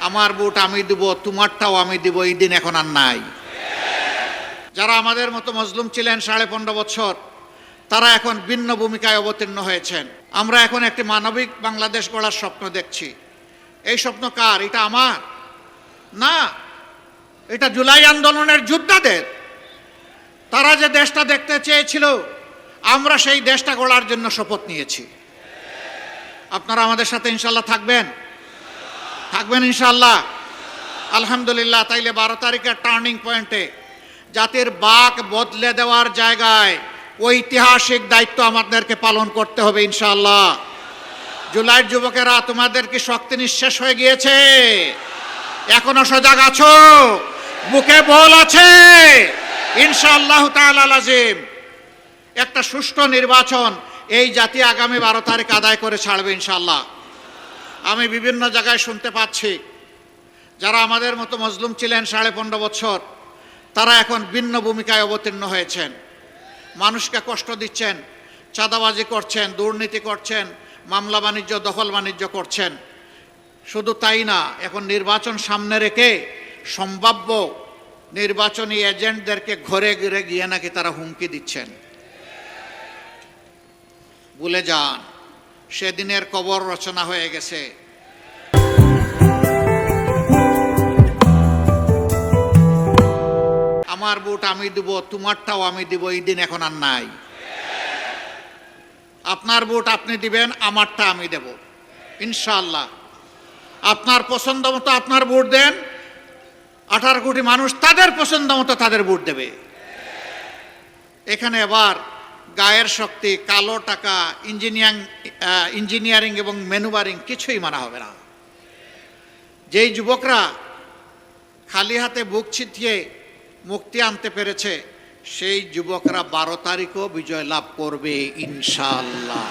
আমার ভোট আমি দিব, তোমারটাও আমি দিব, এই দিন এখন আর নাই। যারা আমাদের মতো মজলুম ছিলেন 15.5 বছর, তারা এখন ভিন্ন ভূমিকায় অবতীর্ণ হয়েছেন। আমরা এখন একটি মানবিক বাংলাদেশ গড়ার স্বপ্ন দেখছি। এই স্বপ্ন কার? এটা আমার না, এটা জুলাই আন্দোলনের যোদ্ধাদের। তারা যে দেশটা দেখতে চেয়েছিল, আমরা সেই দেশটা গড়ার জন্য শপথ নিয়েছি। আপনারা আমাদের সাথে ইনশাল্লাহ থাকবেন ইনশাল্লাহ। আলহামদুলিল্লাহ। তাইলে 12 তারিখের টার্নিং পয়েন্টে জাতির বাক বদলে দেওয়ার জায়গায় ঐতিহাসিক দায়িত্ব আমাদেরকে পালন করতে হবে ইনশাআল্লাহ। জুলাইয়ের যুবকেরা, তোমাদের কি শক্তি নিঃশেষ হয়ে গিয়েছে? এখনো সজাগ আছো? বুকে বল আছে? ইনশাআল্লাহ তাআলা লাজিম একটা সুষ্ঠু নির্বাচন এই জাতি আগামী 12 তারিখ আদায় করে ছাড়বে ইনশাআল্লাহ। আমি বিভিন্ন জায়গায় শুনতে পাচ্ছি, যারা আমাদের মতো মজলুম ছিলেন 15.5 বছর, তারা এখন ভিন্ন ভূমিকায় অবতীর্ণ হয়েছেন। মানুষকে কষ্ট দিচ্ছেন, চাঁদাবাজি করছেন, দুর্নীতি করছেন, মামলা বাণিজ্য, দখল বাণিজ্য করছেন। শুধু তাই না, এখন নির্বাচন সামনে রেখে সম্ভাব্য নির্বাচনী এজেন্টদেরকে ঘরে ঘরে গিয়ে নাকি তারা হুমকি দিচ্ছেন। ভুলে যান, সেদিনের কবর রচনা হয়ে গেছে। আমার ভোট আমি দিব, তোমারটাও আমি দিব, এই দিন এখন আর নাই। আপনার ভোট আপনি দিবেন, আমারটা আমি দেব ইনশাআল্লাহ। আপনার পছন্দ মতো আপনার ভোট দেন, 18 কোটি মানুষ তাদের পছন্দ মতো তাদের ভোট দেবে। এখানে এবার গায়ের শক্তি, কালো টাকা, ইঞ্জিনিয়ারিং এবং ম্যানুভারিং কিছুই মানা হবে না। যেই যুবকরা খালি হাতে বুক ছিটিয়ে মুক্তি আনতে পেরেছে, সেই যুবকরা 12 তারিখও বিজয় লাভ করবে ইনশাআল্লাহ।